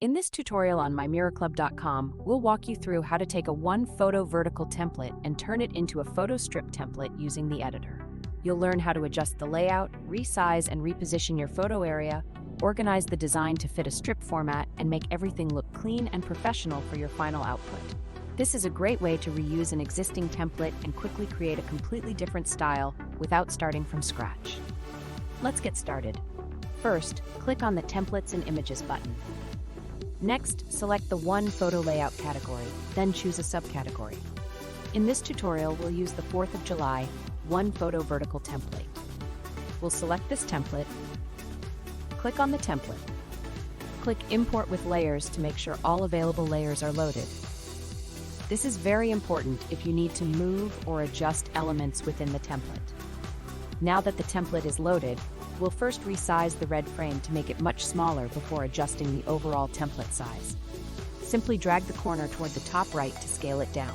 In this tutorial on MyMirrorClub.com, we'll walk you through how to take a one-photo vertical template and turn it into a photo strip template using the editor. You'll learn how to adjust the layout, resize and reposition your photo area, organize the design to fit a strip format, and make everything look clean and professional for your final output. This is a great way to reuse an existing template and quickly create a completely different style without starting from scratch. Let's get started. First, click on the Templates and Images button. Next, select the One Photo Layout category, then choose a subcategory. In this tutorial, we'll use the 4th of July One Photo Vertical template. We'll select this template, click on the template, click Import with Layers to make sure all available layers are loaded. This is very important if you need to move or adjust elements within the template. Now that the template is loaded, we'll first resize the red frame to make it much smaller before adjusting the overall template size. Simply drag the corner toward the top right to scale it down.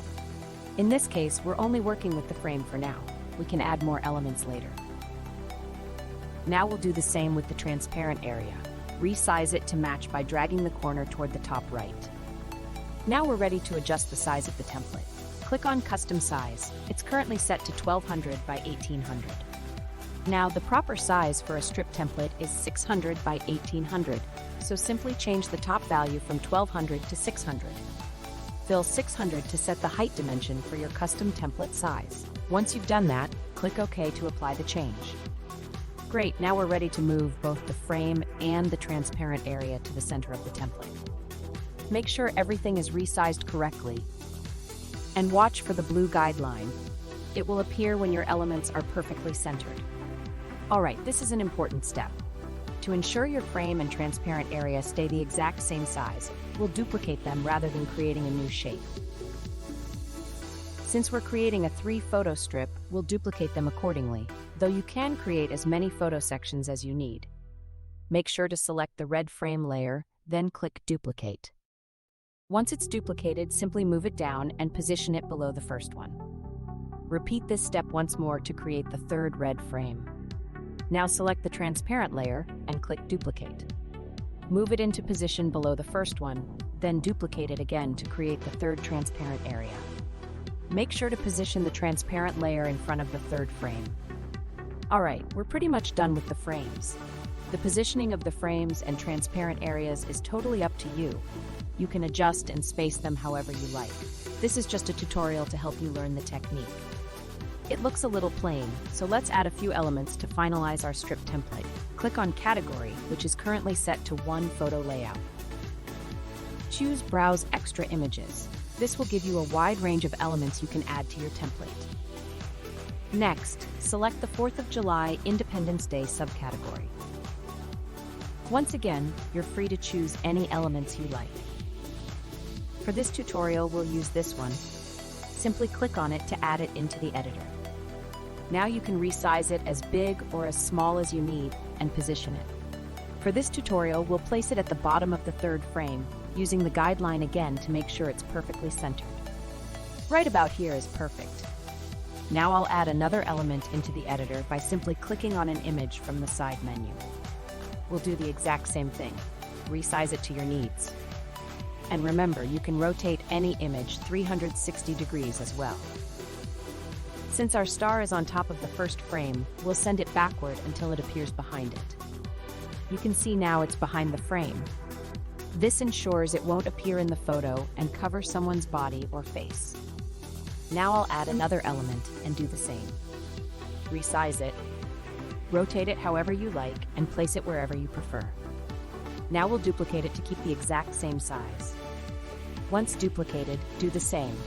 In this case, we're only working with the frame for now. We can add more elements later. Now we'll do the same with the transparent area. Resize it to match by dragging the corner toward the top right. Now we're ready to adjust the size of the template. Click on Custom Size. It's currently set to 1200 by 1800. Now, the proper size for a strip template is 600 by 1800, so simply change the top value from 1200 to 600. Fill 600 to set the height dimension for your custom template size. Once you've done that, click OK to apply the change. Great, now we're ready to move both the frame and the transparent area to the center of the template. Make sure everything is resized correctly, and watch for the blue guideline. It will appear when your elements are perfectly centered. Alright, this is an important step. To ensure your frame and transparent area stay the exact same size, we'll duplicate them rather than creating a new shape. Since we're creating a 3-photo strip, we'll duplicate them accordingly, though you can create as many photo sections as you need. Make sure to select the red frame layer, then click Duplicate. Once it's duplicated, simply move it down and position it below the first one. Repeat this step once more to create the 3rd red frame. Now select the transparent layer and click Duplicate. Move it into position below the first one, then duplicate it again to create the 3rd transparent area. Make sure to position the transparent layer in front of the 3rd frame. Alright, we're pretty much done with the frames. The positioning of the frames and transparent areas is totally up to you. You can adjust and space them however you like. This is just a tutorial to help you learn the technique. It looks a little plain, so let's add a few elements to finalize our strip template. Click on Category, which is currently set to One Photo Layout. Choose Browse Extra Images. This will give you a wide range of elements you can add to your template. Next, select the 4th of July Independence Day subcategory. Once again, you're free to choose any elements you like. For this tutorial, we'll use this one. Simply click on it to add it into the editor. Now you can resize it as big or as small as you need and position it. For this tutorial, we'll place it at the bottom of the 3rd frame, using the guideline again to make sure it's perfectly centered. Right about here is perfect. Now I'll add another element into the editor by simply clicking on an image from the side menu. We'll do the exact same thing. Resize it to your needs. And remember, you can rotate any image 360 degrees as well. Since our star is on top of the 1st frame, we'll send it backward until it appears behind it. You can see now it's behind the frame. This ensures it won't appear in the photo and cover someone's body or face. Now I'll add another element and do the same. Resize it, rotate it however you like, and place it wherever you prefer. Now we'll duplicate it to keep the exact same size. Once duplicated, do the same.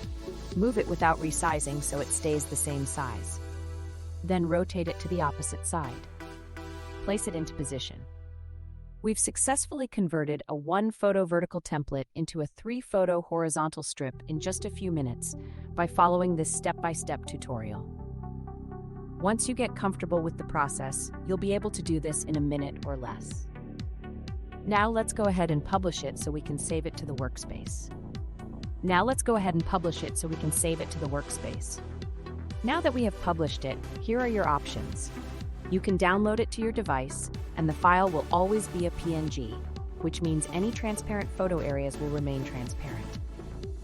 Move it without resizing so it stays the same size. Then rotate it to the opposite side. Place it into position. We've successfully converted a 1-photo vertical template into a 3-photo horizontal strip in just a few minutes by following this step-by-step tutorial. Once you get comfortable with the process, you'll be able to do this in a minute or less. Now let's go ahead and publish it so we can save it to the workspace. Now that we have published it, here are your options. You can download it to your device, and the file will always be a PNG. which means any transparent photo areas will remain transparent.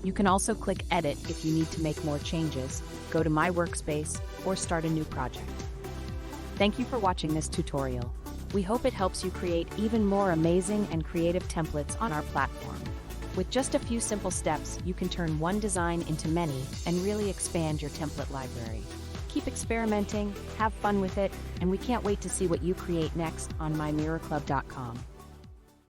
You can also click Edit if you need to make more changes, go to My Workspace, or start a new project. Thank you for watching this tutorial. We hope it helps you create even more amazing and creative templates on our platform. With just a few simple steps, you can turn one design into many and really expand your template library. Keep experimenting, have fun with it, and we can't wait to see what you create next on MyMirrorClub.com.